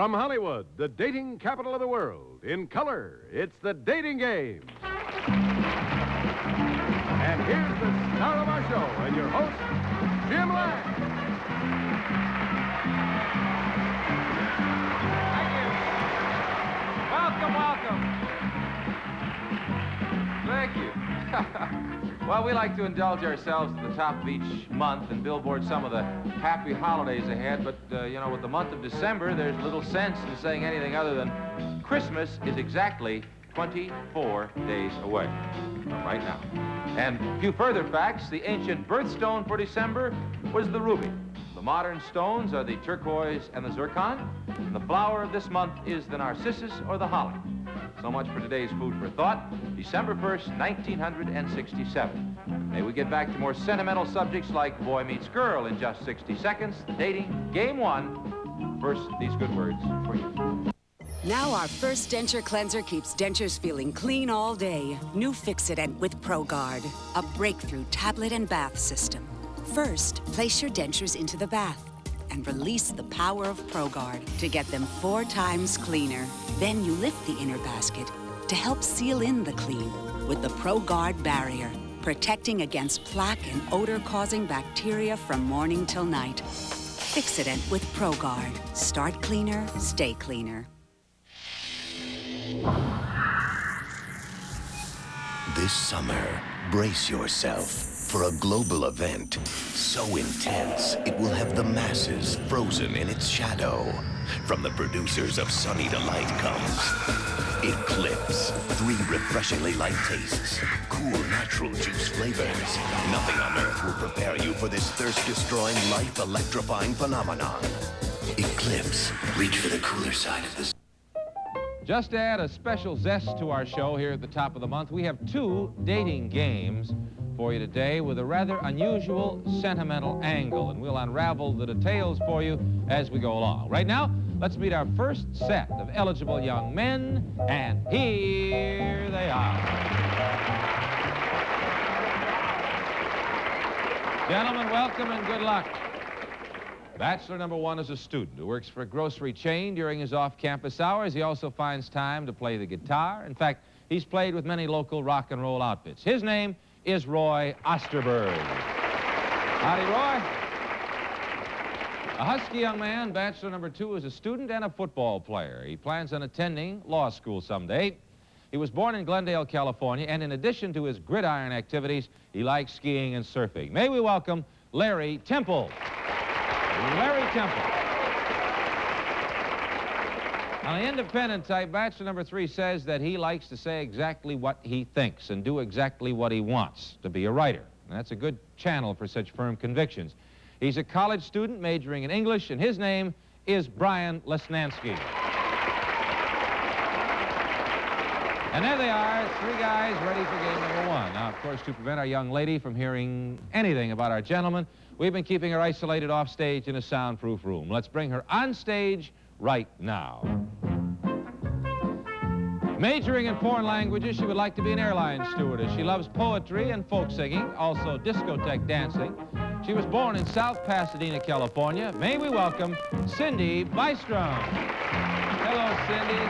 From Hollywood, the dating capital of the world, in color, it's The Dating Game. And here's the star of our show and your host, Jim Lang. Thank you. Well, we like to indulge ourselves at the top of each month and billboard some of the happy holidays ahead, but, with the month of December, there's little sense in saying anything other than Christmas is exactly 24 days away from right now. And a few further facts: the ancient birthstone for December was the ruby. The modern stones are the turquoise and the zircon. And the flower of this month is the narcissus or the holly. So much for today's food for thought. December 1st, 1967. May we get back to more sentimental subjects like Boy Meets Girl in just 60 seconds. The dating game 1. First, these good words for you. Now our first denture cleanser keeps dentures feeling clean all day. New Fix-It-Dent with ProGuard, a breakthrough tablet and bath system. First, place your dentures into the bath and release the power of ProGuard to get them 4 times cleaner. Then you lift the inner basket to help seal in the clean with the ProGuard barrier, protecting against plaque and odor-causing bacteria from morning till night. Fix-It-Dent with ProGuard. Start cleaner, stay cleaner. This summer, brace yourself for a global event so intense it will have the masses frozen in its shadow. From the producers of Sunny Delight comes Eclipse. 3 refreshingly light tastes, cool natural juice flavors. Nothing on earth will prepare you for this thirst-destroying, life-electrifying phenomenon. Eclipse. Reach for the cooler side of the... Just to add a special zest to our show here at the top of the month, we have 2 dating games for you today with a rather unusual sentimental angle, and we'll unravel the details for you as we go along. Right now, let's meet our first set of eligible young men, and here they are. Gentlemen, welcome and good luck. Bachelor number 1 is a student who works for a grocery chain during his off-campus hours. He also finds time to play the guitar. In fact, he's played with many local rock and roll outfits. His name is Roy Osterberg. Howdy, Roy. A husky young man, bachelor number 2, is a student and a football player. He plans on attending law school someday. He was born in Glendale, California, and in addition to his gridiron activities, he likes skiing and surfing. May we welcome Larry Temple. Larry Temple. On the independent type, bachelor number 3 says that he likes to say exactly what he thinks and do exactly what he wants, to be a writer. And that's a good channel for such firm convictions. He's a college student majoring in English, and his name is Brian Lesnansky. And there they are, 3 guys ready for game number 1. Now, of course, to prevent our young lady from hearing anything about our gentleman, we've been keeping her isolated off stage in a soundproof room. Let's bring her on stage right now. Majoring in foreign languages, she would like to be an airline stewardess. She loves poetry and folk singing, also discotheque dancing. She was born in South Pasadena, California. May we welcome Cindy Bystrom. Hello, Cindy.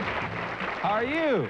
How are you?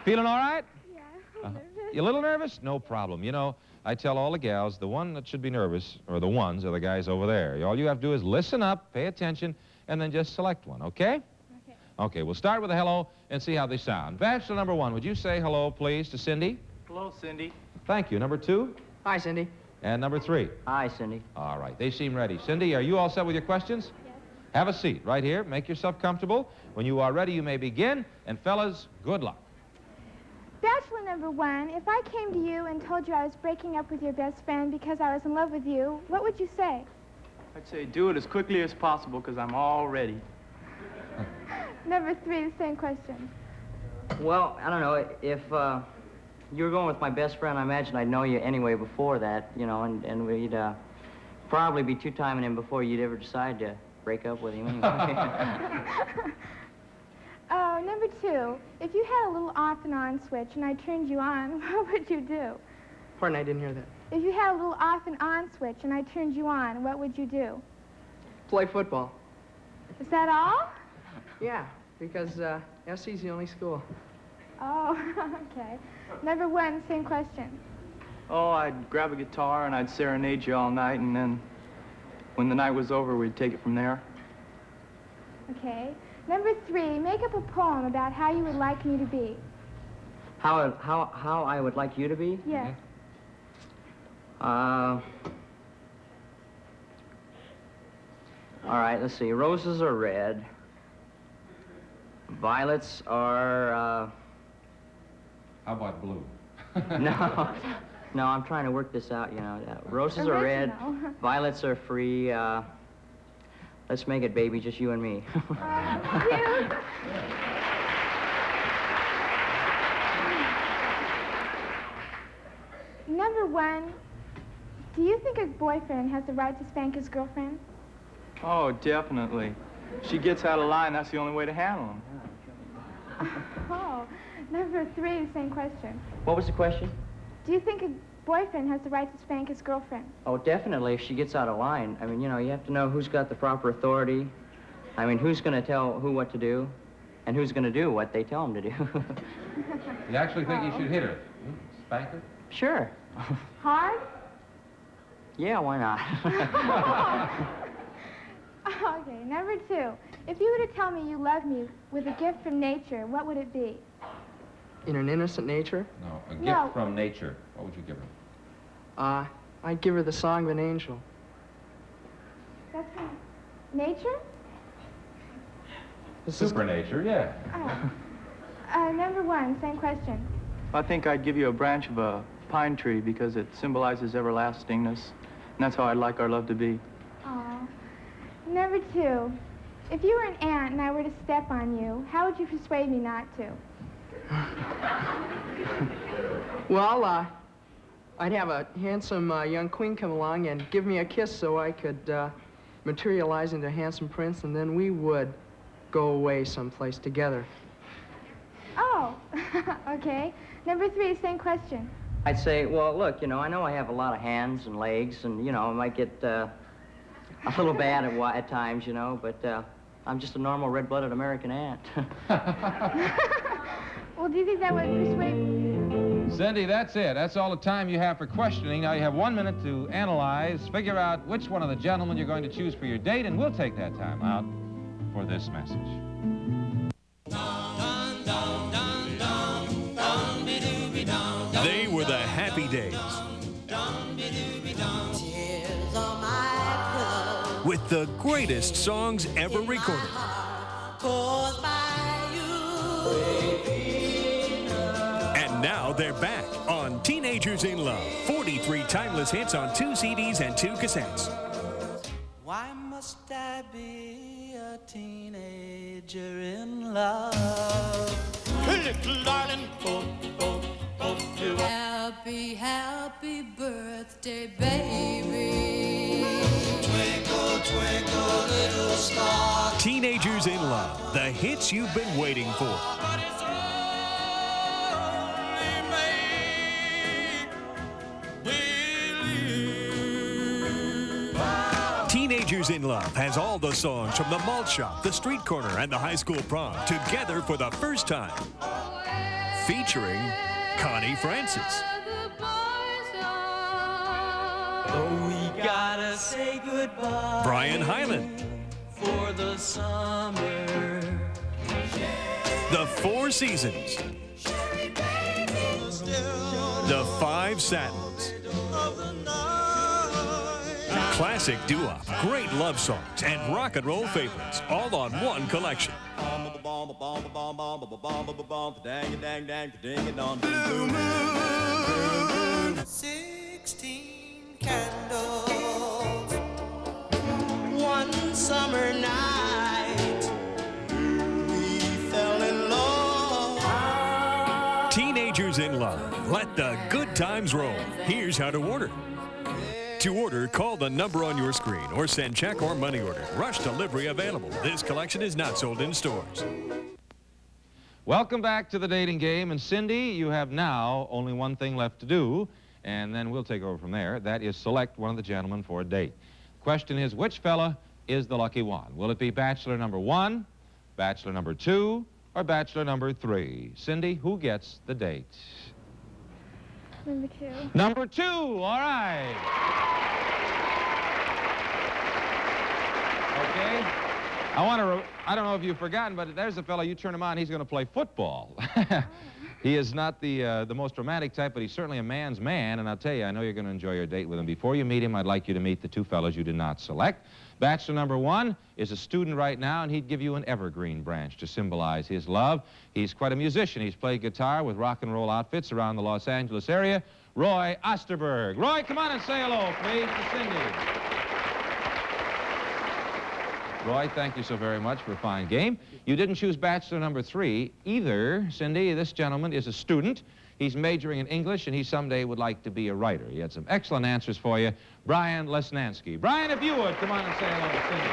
Feeling all right? Yeah, I'm nervous. You a little nervous? No problem. You know, I tell all the gals, the one that should be nervous, or the ones, are the guys over there. All you have to do is listen up, pay attention, and then just select one, okay? Okay. Okay, we'll start with a hello and see how they sound. Bachelor number 1, would you say hello, please, to Cindy? Hello, Cindy. Thank you. Number 2? Hi, Cindy. And number 3? Hi, Cindy. All right, they seem ready. Cindy, are you all set with your questions? Yes. Have a seat right here. Make yourself comfortable. When you are ready, you may begin. And fellas, good luck. Bachelor number 1, if I came to you and told you I was breaking up with your best friend because I was in love with you, what would you say? I'd say do it as quickly as possible because I'm all ready. Number 3, the same question. Well, I don't know. If you were going with my best friend, I imagine I'd know you anyway before that, you know, and we'd probably be two-timing him before you'd ever decide to break up with him anyway. Oh, number 2, if you had a little off and on switch and I turned you on, what would you do? Pardon, I didn't hear that. If you had a little off and on switch and I turned you on, what would you do? Play football. Is that all? Yeah, because SC's the only school. Oh, okay. Number 1, same question. Oh, I'd grab a guitar and I'd serenade you all night, and then when the night was over, we'd take it from there. Okay. Number 3, make up a poem about how you would like me to be. How I would like you to be? Yes. All right, let's see. Roses are red. Violets are, How about blue? No, I'm trying to work this out, you know. Roses are red, violets are free. Let's make it, baby, just you and me. Cute. Number 1, do you think a boyfriend has the right to spank his girlfriend? Oh, definitely. She gets out of line, that's the only way to handle them. Oh, number 3, the same question. What was the question? Do you think a boyfriend has the right to spank his girlfriend? Oh, definitely, if she gets out of line. I mean, you know, you have to know who's got the proper authority. I mean, who's going to tell who what to do, and who's going to do what they tell them to do. You actually think you should hit her? Spank her? Sure. Hard? Yeah, why not? Okay, number 2. If you were to tell me you love me with a gift from nature, what would it be? In an innocent nature? No, a gift No. from nature. What would you give her? I'd give her the song of an angel. That's from nature? Supernature, yeah. Oh. Number 1, same question. I think I'd give you a branch of a pine tree because it symbolizes everlastingness, and that's how I'd like our love to be. Oh. Number 2, if you were an ant and I were to step on you, how would you persuade me not to? Well, I'd have a handsome young queen come along and give me a kiss so I could materialize into a handsome prince, and then we would go away someplace together. Oh, okay. Number 3, same question. I'd say, well, look, you know, I know I have a lot of hands and legs, and, you know, I might get a little bad at times, you know, but I'm just a normal red-blooded American ant. Well, do you think that would persuade... Cindy, that's it. That's all the time you have for questioning. Now you have 1 minute to analyze, figure out which one of the gentlemen you're going to choose for your date, and we'll take that time out for this message. They were the happy days. With the greatest songs ever recorded. And now they're back on Teenagers in Love. 43 timeless hits on 2 CDs and 2 cassettes. Why must I be a teenager in love? Little darling, happy, happy birthday, baby. Twinkle, twinkle, little star. Teenagers in Love, the hits you've been waiting for. Teenagers in Love has all the songs from the malt shop, the street corner, and the high school prom together for the first time. Featuring Connie Francis. Oh, we gotta say goodbye. Brian Hyland. For the summer. The Four Seasons. The Five Satins. Classic doo-wop, great love songs, and rock and roll favorites, all on one collection. Blue moon, 16 candles, one summer night, we fell in love. Teenagers in Love, let the good times roll. Here's how to order. To order, call the number on your screen or send check or money order. Rush delivery available. This collection is not sold in stores. Welcome back to the dating game. And Cindy, you have now only one thing left to do, and then we'll take over from there. That is select one of the gentlemen for a date. Question is, which fella is the lucky one? Will it be bachelor number 1, bachelor number 2, or bachelor number 3? Cindy, who gets the date? Number 2. Number 2, all right. Okay. I don't know if you've forgotten, but there's a fellow, you turn him on, he's going to play football. He is not the most romantic type, but he's certainly a man's man, and I'll tell you, I know you're going to enjoy your date with him. Before you meet him, I'd like you to meet the 2 fellows you did not select. Bachelor number 1 is a student right now, and he'd give you an evergreen branch to symbolize his love. He's quite a musician. He's played guitar with rock and roll outfits around the Los Angeles area. Roy Osterberg. Roy, come on and say hello, please, to Cindy. Roy, thank you so very much for a fine game. You didn't choose bachelor number 3 either, Cindy. This gentleman is a student. He's majoring in English, and he someday would like to be a writer. He had some excellent answers for you. Brian Lesnansky. Brian, if you would, come on and say hello to Cindy.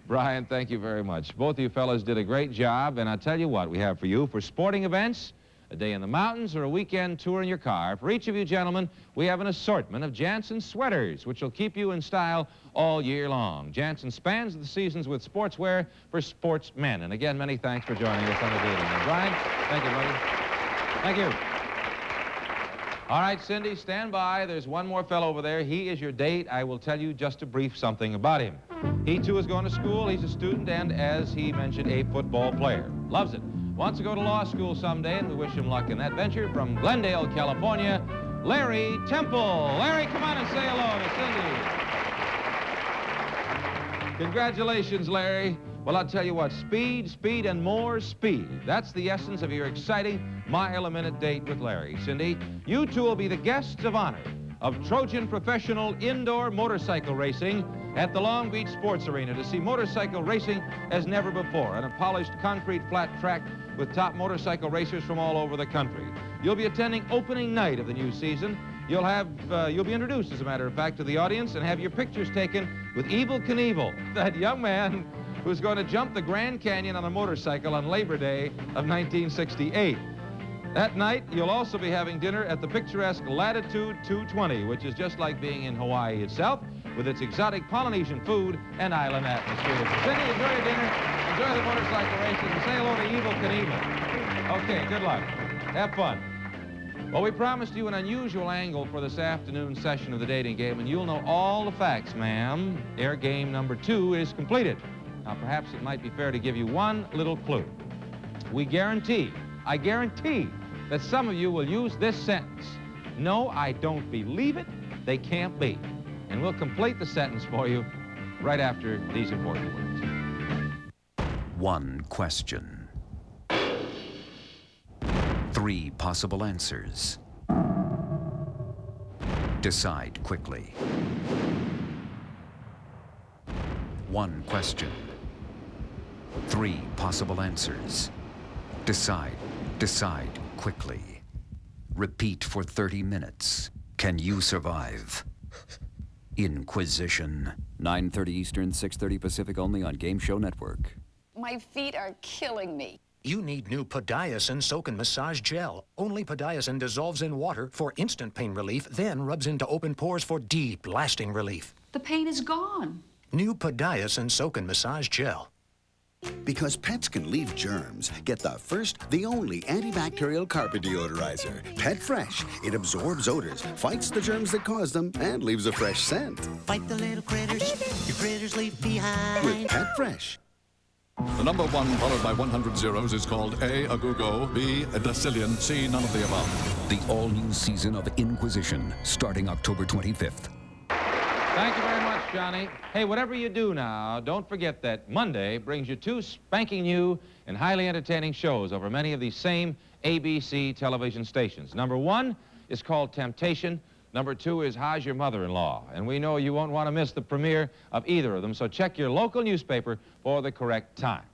Brian, thank you very much. Both of you fellows did a great job, and I'll tell you what we have for you. For sporting events, a day in the mountains, or a weekend tour in your car, for each of you gentlemen, we have an assortment of Jansen sweaters, which will keep you in style all year long. Jansen spans the seasons with sportswear for sportsmen. And again, many thanks for joining us on the dating. And Brian, thank you, buddy. Thank you. All right, Cindy, stand by. There's one more fellow over there. He is your date. I will tell you just a brief something about him. He, too, is going to school. He's a student and, as he mentioned, a football player. Loves it. Wants to go to law school someday, and we wish him luck in that venture. From Glendale, California, Larry Temple. Larry, come on and say hello to Cindy. Congratulations, Larry. Well, I'll tell you what, speed, speed, and more speed. That's the essence of your exciting mile-a-minute date with Larry. Cindy, you two will be the guests of honor of Trojan Professional Indoor Motorcycle Racing at the Long Beach Sports Arena to see motorcycle racing as never before on a polished concrete flat track with top motorcycle racers from all over the country. You'll be attending opening night of the new season. You'll be introduced, as a matter of fact, to the audience and have your pictures taken with Evel Knievel, that young man who's going to jump the Grand Canyon on a motorcycle on Labor Day of 1968. That night, you'll also be having dinner at the picturesque Latitude 220, which is just like being in Hawaii itself, with its exotic Polynesian food and island atmosphere. Cindy, enjoy your dinner, enjoy the motorcycle races, and say hello to Evel Knievel. Okay, good luck. Have fun. Well, we promised you an unusual angle for this afternoon session of the dating game, and you'll know all the facts, ma'am. Air game number 2 is completed. Now, perhaps it might be fair to give you one little clue. I guarantee that some of you will use this sentence. No, I don't believe it. They can't be. And we'll complete the sentence for you right after these important words. One question. 3 possible answers. Decide quickly. One question. 3 possible answers. Decide quickly. Repeat for 30 minutes. Can you survive? Inquisition. 9:30 Eastern, 6:30 Pacific, only on Game Show Network. My feet are killing me. You need new Podiasin Soak and Massage Gel. Only Podiasin dissolves in water for instant pain relief, then rubs into open pores for deep, lasting relief. The pain is gone. New Podiasin Soak and Massage Gel. Because pets can leave germs, get the first, the only antibacterial carpet deodorizer. Pet Fresh. It absorbs odors, fights the germs that cause them, and leaves a fresh scent. Fight the little critters your critters leave behind. With Pet Fresh. The number 1 followed by 100 zeros is called A, a Gugo, B, a Decillion, C, none of the above. The all-new season of Inquisition, starting October 25th. Thank you very much, Johnny. Hey, whatever you do now, don't forget that Monday brings you 2 spanking new and highly entertaining shows over many of these same ABC television stations. Number 1 is called Temptation. Number 2 is How's Your Mother-in-Law? And we know you won't want to miss the premiere of either of them, so check your local newspaper for the correct time.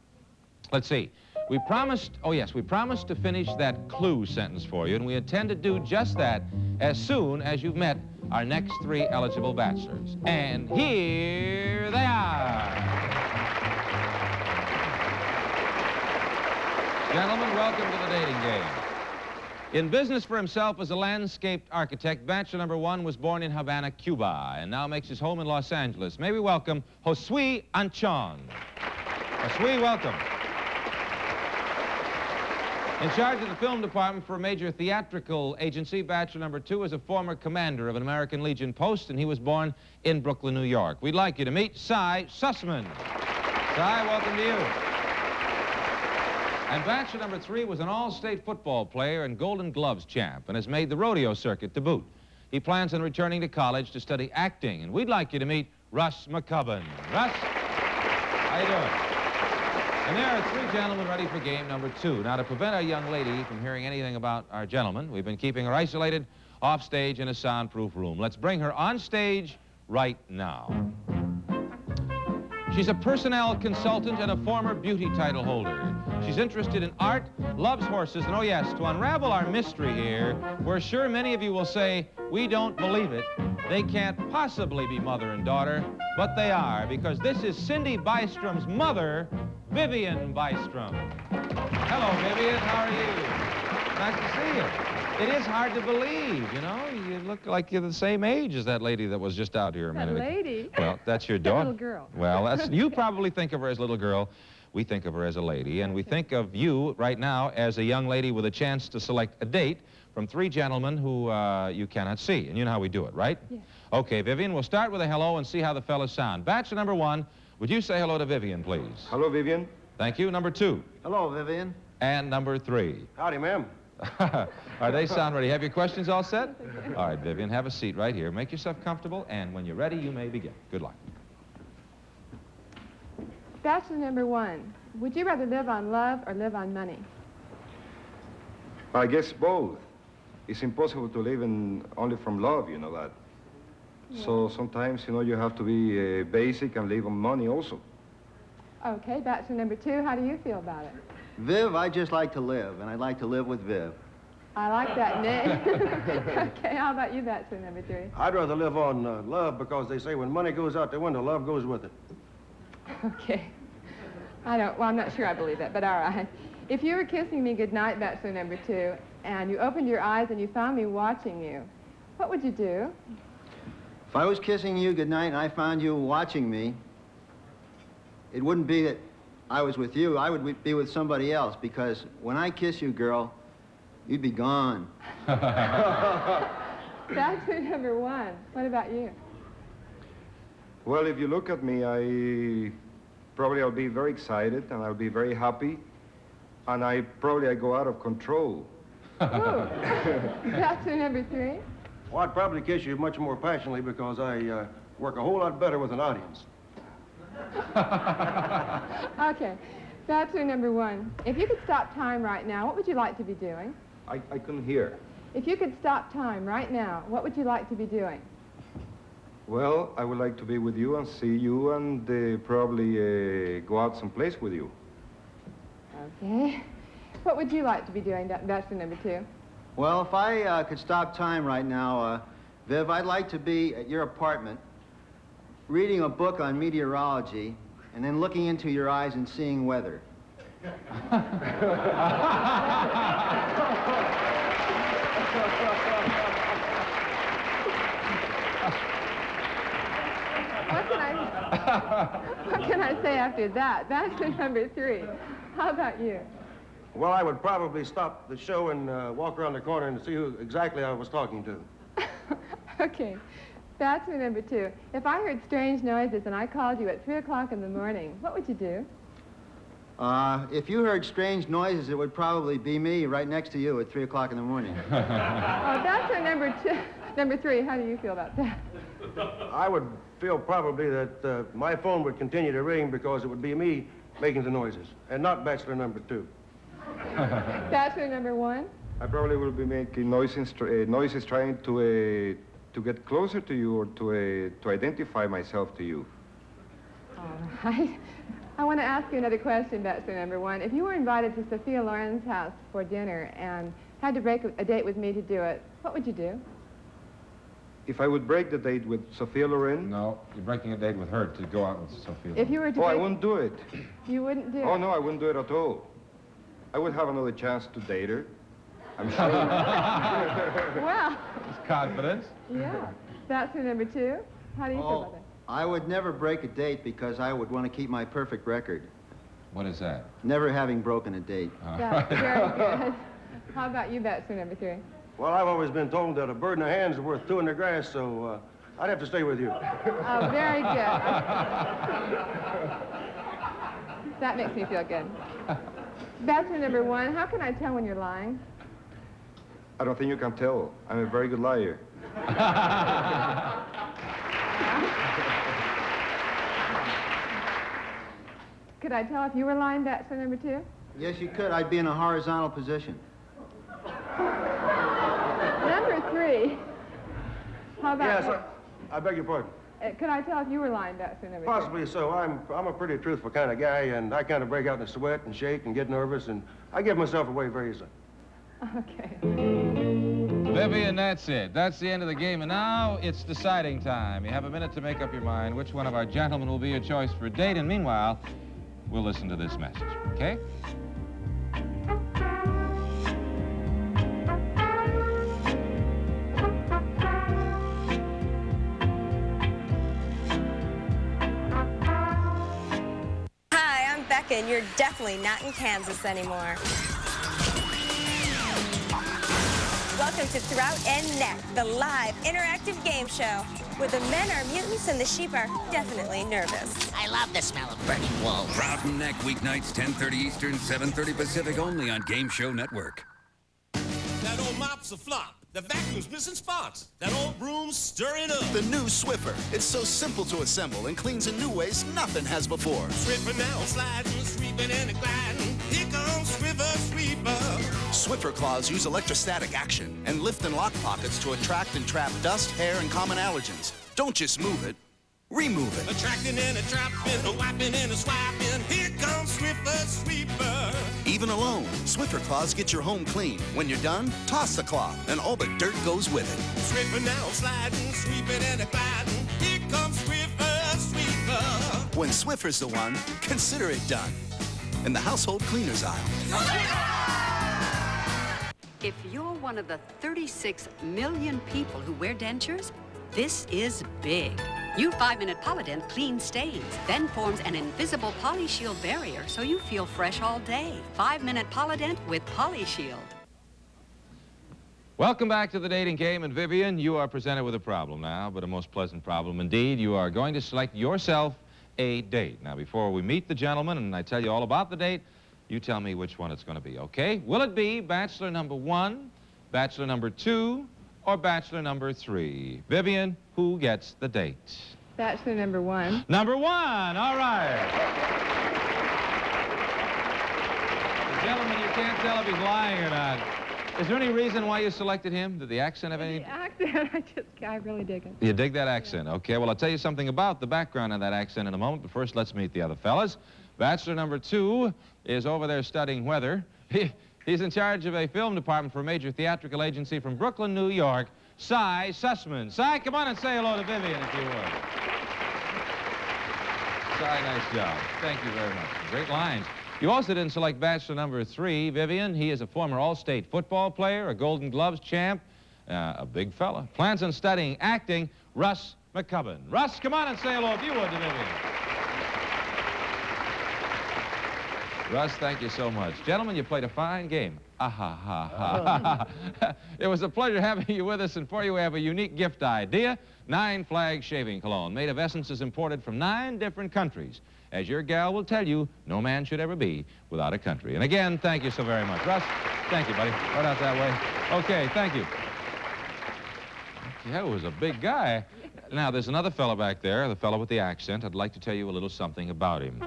Let's see. We promised to finish that clue sentence for you, and we intend to do just that as soon as you've met our next 3 eligible bachelors. And here they are. Gentlemen, welcome to the dating game. In business for himself as a landscaped architect, bachelor number 1 was born in Havana, Cuba, and now makes his home in Los Angeles. May we welcome Josue Anchon. Josue, welcome. In charge of the film department for a major theatrical agency, bachelor number 2 is a former commander of an American Legion post, and he was born in Brooklyn, New York. We'd like you to meet Cy Sussman. Cy, welcome to you. And bachelor number 3 was an all-state football player and Golden Gloves champ and has made the rodeo circuit to boot. He plans on returning to college to study acting, and we'd like you to meet Russ McCubbin. Russ, how you doing? And there are 3 gentlemen ready for game number 2. Now, to prevent our young lady from hearing anything about our gentlemen, we've been keeping her isolated off stage in a soundproof room. Let's bring her on stage right now. She's a personnel consultant and a former beauty title holder. She's interested in art, loves horses, and oh yes, to unravel our mystery here, we're sure many of you will say, we don't believe it. They can't possibly be mother and daughter, but they are, because this is Cindy Bystrom's mother, Vivian Bystrom. Hello, Vivian, how are you? Nice to see you. It is hard to believe, you know. You look like you're the same age as that lady that was just out here a minute ago. Lady? Well, that's your daughter. Little girl. Well, that's, you probably think of her as little girl. We think of her as a lady, and we think of you right now as a young lady with a chance to select a date from 3 gentlemen who you cannot see. And you know how we do it, right? Yes. Okay, Vivian, we'll start with a hello and see how the fellas sound. Bachelor number 1, would you say hello to Vivian, please? Hello, Vivian. Thank you. Number 2. Hello, Vivian. And number 3. Howdy, ma'am. All right, they sound ready. Have your questions all set? All right, Vivian, have a seat right here. Make yourself comfortable, and when you're ready, you may begin. Good luck. Bachelor number 1, would you rather live on love or live on money? I guess both. It's impossible to live only from love, you know that. Yeah. So sometimes, you know, you have to be basic and live on money also. Okay, bachelor number 2, how do you feel about it? Viv, I just like to live, and I'd like to live with Viv. I like that name. Okay, how about you, bachelor number 3? I'd rather live on love, because they say when money goes out the window, love goes with it. Okay. I'm not sure I believe that, but all right. If you were kissing me goodnight, bachelor number 2, and you opened your eyes and you found me watching you, what would you do? If I was kissing you goodnight and I found you watching me, it wouldn't be that I was with you. I would be with somebody else, because when I kiss you, girl, you'd be gone. Bachelor number 1, what about you? Well, if you look at me, I'll be very excited, and I'll be very happy, and I go out of control. Ooh. Bachelor number 3? Well, I'd probably kiss you much more passionately, because I work a whole lot better with an audience. Okay. Bachelor number 1, if you could stop time right now, what would you like to be doing? I couldn't hear. If you could stop time right now, what would you like to be doing? Well, I would like to be with you and see you and probably go out someplace with you. Okay. What would you like to be doing, bachelor number 2? Well, if I could stop time right now, Viv, I'd like to be at your apartment, reading a book on meteorology, and then looking into your eyes and seeing weather. What can I say after that? Bachelor number 3, how about you? Well, I would probably stop the show and walk around the corner and see who exactly I was talking to. Okay. Bachelor number 2, if I heard strange noises and I called you at 3 o'clock in the morning, what would you do? If you heard strange noises, it would probably be me right next to you at 3 o'clock in the morning. Oh, bachelor number 3, how do you feel about that? I would feel probably that my phone would continue to ring, because it would be me making the noises, and not bachelor number 2. Bachelor number 1? I probably will be making noises trying to get closer to you, or to identify myself to you. All right. I want to ask you another question, bachelor number 1. If you were invited to Sophia Loren's house for dinner and had to break a date with me to do it, what would you do? If I would break the date with Sophia Loren? No, you're breaking a date with her to go out with Sophia. If you were to I wouldn't do it. You wouldn't do it? Oh, no, I wouldn't do it at all. I would have another chance to date her. I'm sure. Well. It's confidence. Yeah. Bachelor number 2. How do you feel about that? I would never break a date because I would want to keep my perfect record. What is that? Never having broken a date. That's very good. How about you, Bachelor number 3? Well, I've always been told that a bird in the hand is worth 2 in the grass, so I'd have to stay with you. Oh, very good. That makes me feel good. Bachelor number 1, how can I tell when you're lying? I don't think you can tell. I'm a very good liar. Could I tell if you were lying, Bachelor number 2? Yes, you could. I'd be in a horizontal position. Number 3. How about Yes, I beg your pardon. could I tell if you were lying, Bachelor number 3? Possibly so. I'm a pretty truthful kind of guy, and I kind of break out in a sweat and shake and get nervous, and I give myself away very easily. Okay. Vivian, that's it. That's the end of the game, and now it's deciding time. You have a minute to make up your mind which one of our gentlemen will be your choice for a date, and meanwhile, we'll listen to this message, okay? Hi, I'm Becca, and you're definitely not in Kansas anymore. Welcome to Throut and Neck, the live interactive game show, where the men are mutants and the sheep are definitely nervous. I love the smell of burning wool. Throut and Neck, weeknights, 10:30 Eastern, 7:30 Pacific, only on Game Show Network. That old mop's a flop. The vacuum's missing spots. That old broom's stirring up. The new Swiffer. It's so simple to assemble and cleans in new ways nothing has before. Swiffer now sliding, sweeping and gliding. Here comes Swiffer Sweeper. Swiffer claws use electrostatic action and lift and lock pockets to attract and trap dust, hair, and common allergens. Don't just move it, remove it. Attracting and trapping, wiping and swiping. Here comes Swiffer Sweeper. Even alone, Swiffer claws get your home clean. When you're done, toss the cloth, and all the dirt goes with it. Swiffer now sliding, sweeping and gliding. Here comes Swiffer Sweeper. When Swiffer's the one, consider it done. In the household cleaners aisle. If you're one of the 36 million people who wear dentures, this is big. New 5-Minute Polydent cleans stains, then forms an invisible PolyShield barrier so you feel fresh all day. 5-Minute Polydent with PolyShield. Welcome back to the dating game, and Vivian, you are presented with a problem now, but a most pleasant problem indeed. You are going to select yourself a date. Now, before we meet the gentleman and I tell you all about the date, you tell me which one it's going to be, okay? Will it be bachelor number 1, bachelor number 2, or bachelor number 3? Vivian, who gets the date? Bachelor number 1. Number 1, all right. The gentleman, you can't tell if he's lying or not. Is there any reason why you selected him? Did the accent have any... The accent, I really dig it. You dig that accent? Okay, well, I'll tell you something about the background of that accent in a moment, but first let's meet the other fellas. Bachelor number 2 is over there studying weather. He's in charge of a film department for a major theatrical agency from Brooklyn, New York, Cy Sussman. Cy, come on and say hello to Vivian, if you would. Cy, nice job. Thank you very much. Great lines. You also didn't select bachelor number 3, Vivian. He is a former All-State football player, a Golden Gloves champ, a big fella. Plans on studying acting, Russ McCubbin. Russ, come on and say hello, if you would, to Vivian. Russ, thank you so much. Gentlemen, you played a fine game. It was a pleasure having you with us, and for you we have a unique gift idea. 9 Flag Shaving Cologne, made of essences imported from 9 different countries. As your gal will tell you, no man should ever be without a country. And again, thank you so very much. Russ, thank you, buddy. Right out that way. Okay, thank you. Yeah, it was a big guy. Now, there's another fellow back there, the fellow with the accent. I'd like to tell you a little something about him.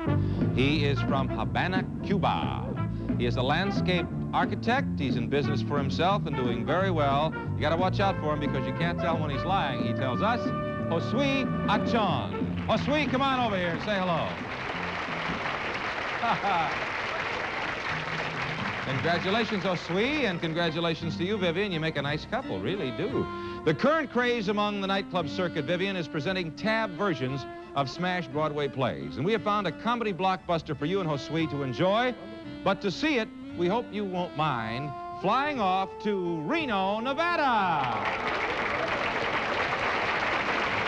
He is from Havana, Cuba. He is a landscape architect. He's in business for himself and doing very well. You got to watch out for him because you can't tell when he's lying. He tells us, Josue Achon. Josue, come on over here and say hello. Congratulations, Josue, and congratulations to you, Vivian. You make a nice couple, really do. The current craze among the nightclub circuit, Vivian, is presenting tab versions of smash Broadway plays. And we have found a comedy blockbuster for you and Josue to enjoy. But to see it, we hope you won't mind flying off to Reno, Nevada.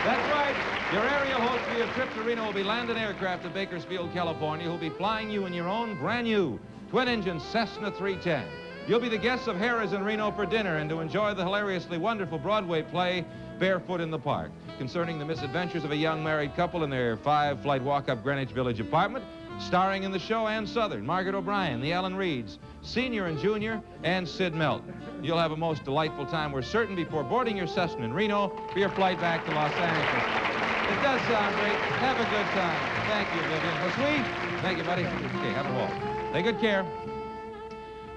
That's right. Your aerial host for your trip to Reno will be Landon Aircraft of Bakersfield, California, who'll be flying you in your own brand-new twin-engine Cessna 310. You'll be the guests of Harrah's in Reno for dinner and to enjoy the hilariously wonderful Broadway play, Barefoot in the Park, concerning the misadventures of a young married couple in their 5-flight walk-up Greenwich Village apartment, starring in the show Ann Southern, Margaret O'Brien, the Ellen Reeds, Senior and Junior, and Sid Melton. You'll have a most delightful time, we're certain, before boarding your Cessna in Reno for your flight back to Los Angeles. It does sound great. Have a good time. Thank you, Vivian. Was we? Thank you, buddy. Okay, have a ball. Take good care.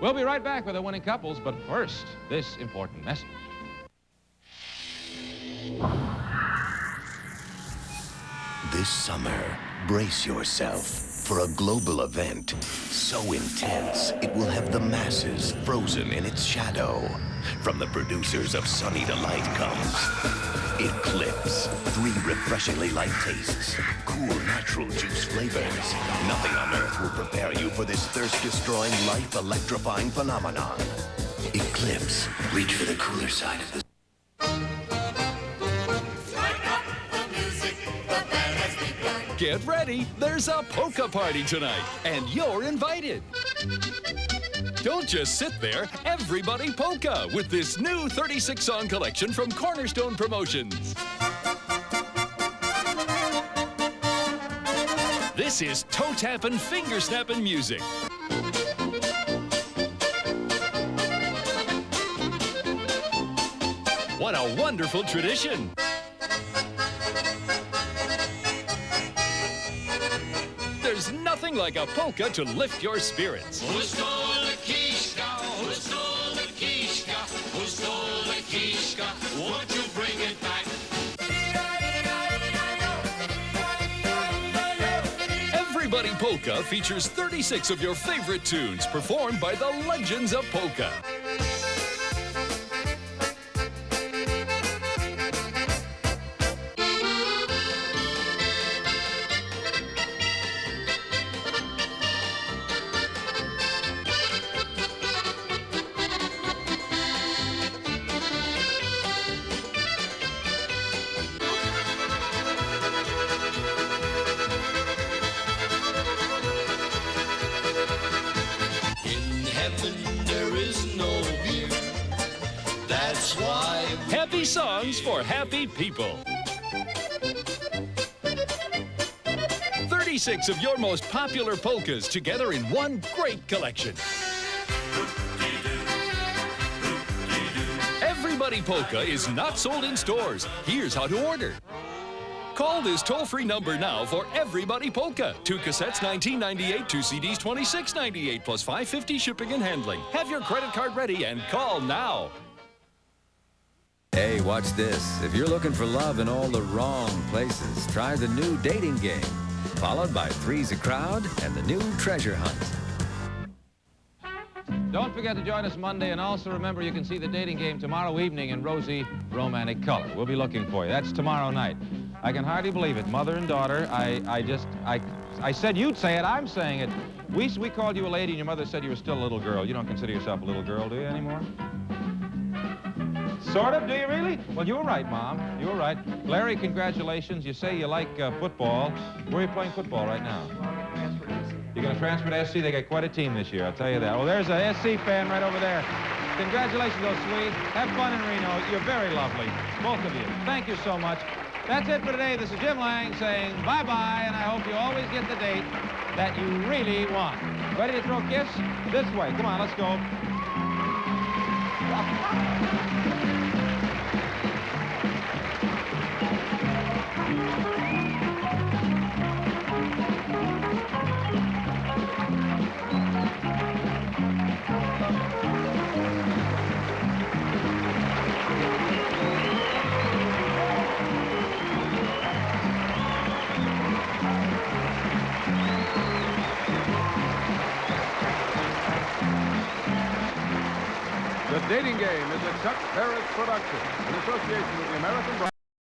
We'll be right back with the winning couples, but first, this important message. This summer, brace yourself for a global event so intense it will have the masses frozen in its shadow. From the producers of Sunny Delight comes Eclipse. 3 refreshingly light tastes, cool natural juice flavors. Nothing on earth will prepare you for this thirst-destroying, life-electrifying phenomenon. Eclipse. Reach for the cooler side of the... Get ready, there's a polka party tonight, and you're invited. Don't just sit there, everybody polka with this new 36-song collection from Cornerstone Promotions. This is toe-tapping, finger-snapping music. What a wonderful tradition. There's nothing like a polka to lift your spirits. Who stole the Kishka? Who stole the Kishka? Who stole the Kishka? Won't you bring it back? Everybody Polka features 36 of your favorite tunes performed by the legends of polka. Happy songs for happy people. 36 of your most popular polkas together in one great collection. Everybody Polka is not sold in stores. Here's how to order. Call this toll-free number now for Everybody Polka. 2 cassettes, $19.98, 2 CDs, $26.98, plus $5.50 shipping and handling. Have your credit card ready and call now. Hey, watch this. If you're looking for love in all the wrong places, try the new dating game, followed by Three's a Crowd and the new Treasure Hunt. Don't forget to join us Monday, and also remember you can see the dating game tomorrow evening in rosy romantic color. We'll be looking for you. That's tomorrow night. I can hardly believe it. Mother and daughter, I said you'd say it, I'm saying it. We called you a lady, and your mother said you were still a little girl. You don't consider yourself a little girl, do you, anymore? Sort of, do you really? Well, you were right, Mom. You were right. Larry, congratulations. You say you like football. Where are you playing football right now? You're going to transfer to SC? They got quite a team this year, I'll tell you that. Oh, there's a SC fan right over there. Congratulations, though, sweet. Have fun in Reno. You're very lovely, both of you. Thank you so much. That's it for today. This is Jim Lang saying bye-bye, and I hope you always get the date that you really want. Ready to throw a kiss? This way. Come on, let's go. The Dating Game is a Chuck Barris production in association with the American